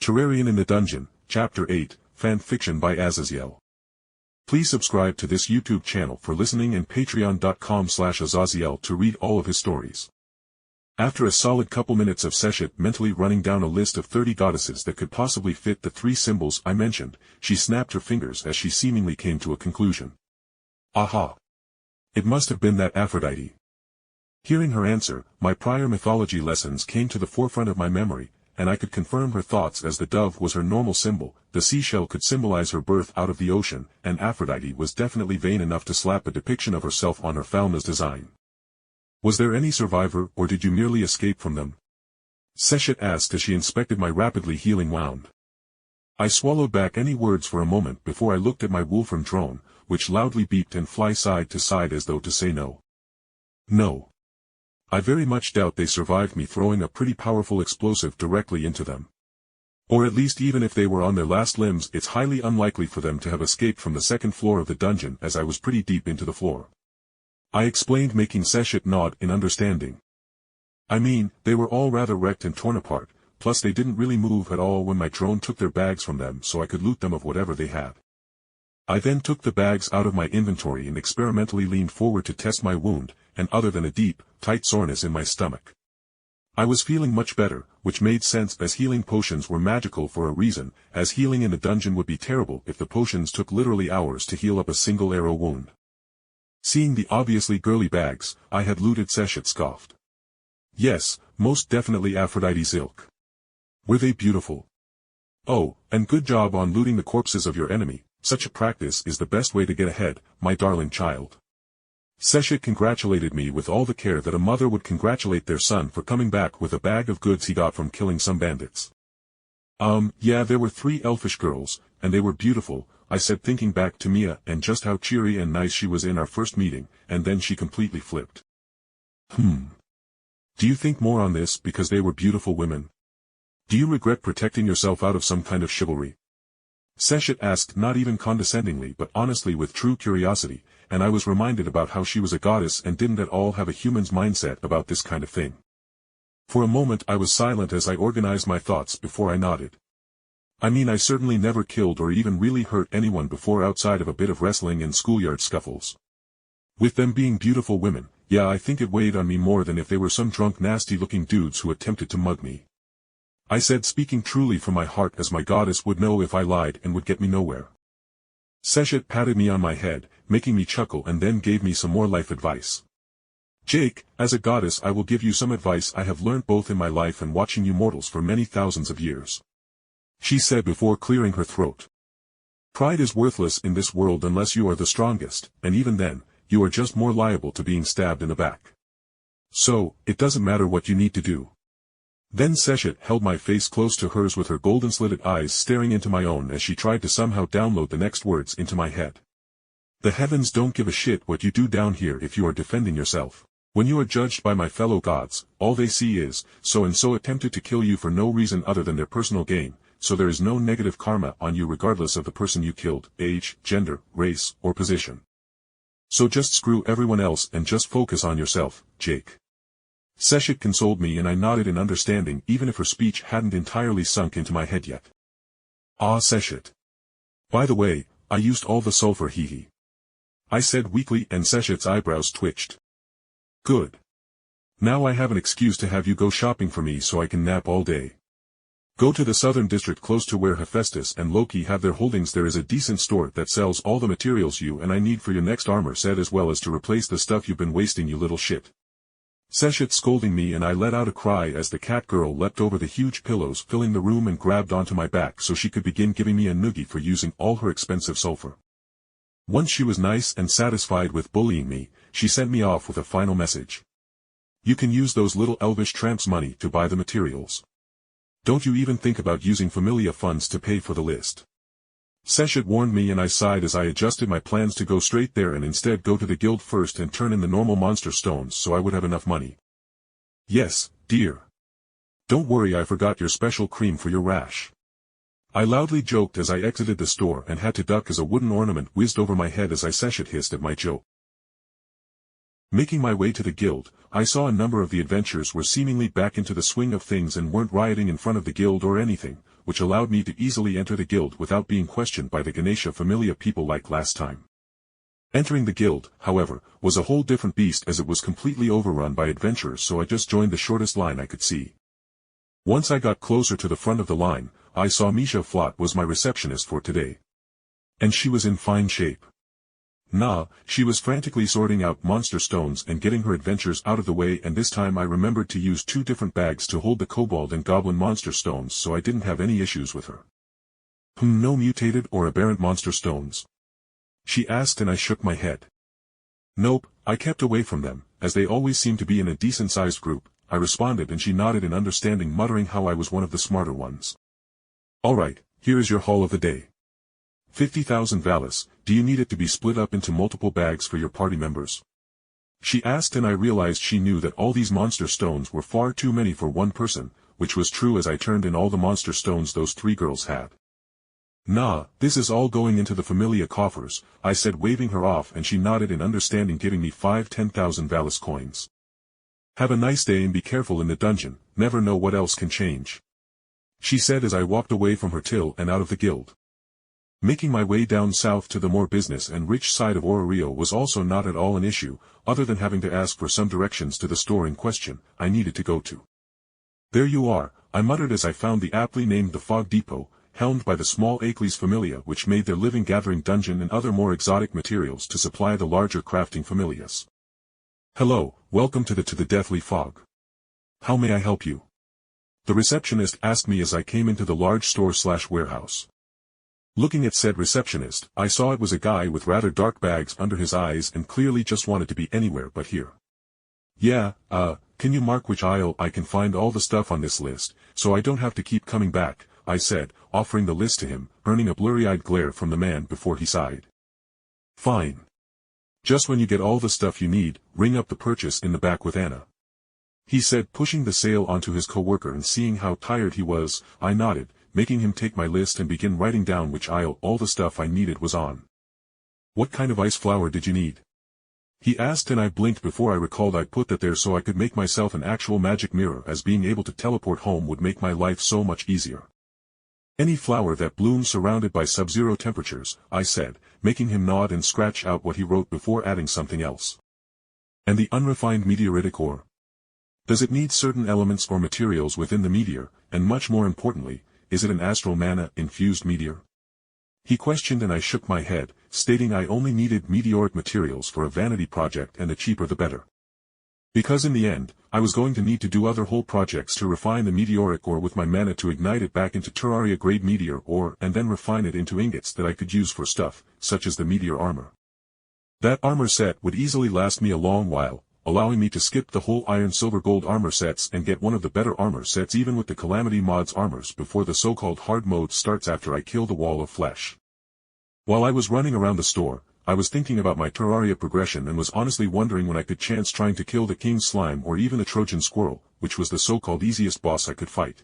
Terrarian in the Dungeon, Chapter 8, Fan Fiction by Azazyel. Please subscribe to this YouTube channel for listening and patreon.com/Azazyel to read all of his stories. After a solid couple minutes of Seshet mentally running down a list of 30 goddesses that could possibly fit the 3 symbols I mentioned, she snapped her fingers as she seemingly came to a conclusion. Aha! It must have been that Aphrodite. Hearing her answer, my prior mythology lessons came to the forefront of my memory, and I could confirm her thoughts as the dove was her normal symbol, the seashell could symbolize her birth out of the ocean, and Aphrodite was definitely vain enough to slap a depiction of herself on her Falma's design. Was there any survivor, or did you merely escape from them? Seshet asked as she inspected my rapidly healing wound. I swallowed back any words for a moment before I looked at my Wolfram drone, which loudly beeped and fly side to side as though to say no. No. I very much doubt they survived me throwing a pretty powerful explosive directly into them. Or at least even if they were on their last limbs, it's highly unlikely for them to have escaped from the second floor of the dungeon, as I was pretty deep into the floor. I explained, making Seshet nod in understanding. I mean, they were all rather wrecked and torn apart, plus they didn't really move at all when my drone took their bags from them, so I could loot them of whatever they had. I then took the bags out of my inventory and experimentally leaned forward to test my wound, and other than a deep, tight soreness in my stomach, I was feeling much better, which made sense as healing potions were magical for a reason, as healing in the dungeon would be terrible if the potions took literally hours to heal up a single arrow wound. Seeing the obviously girly bags I had looted, Seshet scoffed. Yes, most definitely Aphrodite's ilk. Were they beautiful? Oh, and good job on looting the corpses of your enemy. Such a practice is the best way to get ahead, my darling child. Seshet congratulated me with all the care that a mother would congratulate their son for coming back with a bag of goods he got from killing some bandits. Yeah, there were 3 elfish girls, and they were beautiful, I said, thinking back to Mia and just how cheery and nice she was in our first meeting, and then she completely flipped. Do you think more on this because they were beautiful women? Do you regret protecting yourself out of some kind of chivalry? Seshet asked, not even condescendingly but honestly with true curiosity, and I was reminded about how she was a goddess and didn't at all have a human's mindset about this kind of thing. For a moment I was silent as I organized my thoughts before I nodded. I mean, I certainly never killed or even really hurt anyone before outside of a bit of wrestling and schoolyard scuffles. With them being beautiful women, yeah, I think it weighed on me more than if they were some drunk nasty-looking dudes who attempted to mug me. I said, speaking truly from my heart, as my goddess would know if I lied and would get me nowhere. Seshet patted me on my head, making me chuckle, and then gave me some more life advice. Jake, as a goddess I will give you some advice I have learned both in my life and watching you mortals for many thousands of years. She said before clearing her throat. Pride is worthless in this world unless you are the strongest, and even then, you are just more liable to being stabbed in the back. So, it doesn't matter what you need to do. Then Seshet held my face close to hers with her golden-slitted eyes staring into my own as she tried to somehow download the next words into my head. The heavens don't give a shit what you do down here if you are defending yourself. When you are judged by my fellow gods, all they see is, so-and-so attempted to kill you for no reason other than their personal gain, so there is no negative karma on you regardless of the person you killed, age, gender, race, or position. So just screw everyone else and just focus on yourself, Jake. Seshet consoled me, and I nodded in understanding even if her speech hadn't entirely sunk into my head yet. Ah, Seshet. By the way, I used all the sulfur, hee. I said weakly, and Seshet's eyebrows twitched. Good. Now I have an excuse to have you go shopping for me so I can nap all day. Go to the southern district close to where Hephaestus and Loki have their holdings. There is a decent store that sells all the materials you and I need for your next armor set, as well as to replace the stuff you've been wasting, you little shit. Seshet scolding me, and I let out a cry as the cat girl leapt over the huge pillows filling the room and grabbed onto my back so she could begin giving me a noogie for using all her expensive sulfur. Once she was nice and satisfied with bullying me, she sent me off with a final message. You can use those little elvish tramps' money to buy the materials. Don't you even think about using familia funds to pay for the list. Seshet warned me, and I sighed as I adjusted my plans to go straight there and instead go to the guild first and turn in the normal monster stones so I would have enough money. Yes, dear. Don't worry, I forgot your special cream for your rash. I loudly joked as I exited the store and had to duck as a wooden ornament whizzed over my head as Seshet hissed at my joke. Making my way to the guild, I saw a number of the adventurers were seemingly back into the swing of things and weren't rioting in front of the guild or anything, which allowed me to easily enter the guild without being questioned by the Ganesha Familia people like last time. Entering the guild, however, was a whole different beast as it was completely overrun by adventurers, so I just joined the shortest line I could see. Once I got closer to the front of the line, I saw Misha Flott was my receptionist for today. And she was in fine shape. She was frantically sorting out monster stones and getting her adventures out of the way, and this time I remembered to use 2 different bags to hold the kobold and goblin monster stones, so I didn't have any issues with her. No mutated or aberrant monster stones? She asked, and I shook my head. Nope, I kept away from them, as they always seem to be in a decent-sized group, I responded, and she nodded in understanding, muttering how I was one of the smarter ones. Alright, here is your haul of the day. 50,000 Valis, do you need it to be split up into multiple bags for your party members? She asked, and I realized she knew that all these monster stones were far too many for one person, which was true as I turned in all the monster stones those 3 girls had. Nah, this is all going into the Familia coffers, I said, waving her off, and she nodded in understanding, giving me 5 10,000 Valis coins. Have a nice day and be careful in the dungeon, never know what else can change. She said as I walked away from her till and out of the guild. Making my way down south to the more business and rich side of Ororio was also not at all an issue, other than having to ask for some directions to the store in question I needed to go to. There you are, I muttered as I found the aptly named the Fog Depot, helmed by the small Acles Familia, which made their living gathering dungeon and other more exotic materials to supply the larger crafting familias. Hello, welcome to the Deathly Fog. How may I help you? The receptionist asked me as I came into the large store/warehouse. Looking at said receptionist, I saw it was a guy with rather dark bags under his eyes and clearly just wanted to be anywhere but here. Yeah, can you mark which aisle I can find all the stuff on this list, so I don't have to keep coming back, I said, offering the list to him, earning a blurry-eyed glare from the man before he sighed. Fine. Just when you get all the stuff you need, ring up the purchase in the back with Anna. He said, pushing the sale onto his coworker, and seeing how tired he was, I nodded, making him take my list and begin writing down which aisle all the stuff I needed was on. What kind of ice flower did you need? He asked, and I blinked before I recalled I put that there so I could make myself an actual magic mirror, as being able to teleport home would make my life so much easier. Any flower that blooms surrounded by sub-zero temperatures, I said, making him nod and scratch out what he wrote before adding something else. And the unrefined meteoritic ore? Does it need certain elements or materials within the meteor, and much more importantly, is it an astral mana-infused meteor? He questioned, and I shook my head, stating I only needed meteoric materials for a vanity project, and the cheaper the better. Because in the end, I was going to need to do other whole projects to refine the meteoric ore with my mana to ignite it back into Terraria-grade meteor ore and then refine it into ingots that I could use for stuff, such as the meteor armor. That armor set would easily last me a long while, allowing me to skip the whole iron silver gold armor sets and get one of the better armor sets even with the Calamity mods armors before the so-called hard mode starts after I kill the wall of flesh. While I was running around the store, I was thinking about my Terraria progression and was honestly wondering when I could chance trying to kill the king slime or even the Trojan squirrel, which was the so-called easiest boss I could fight.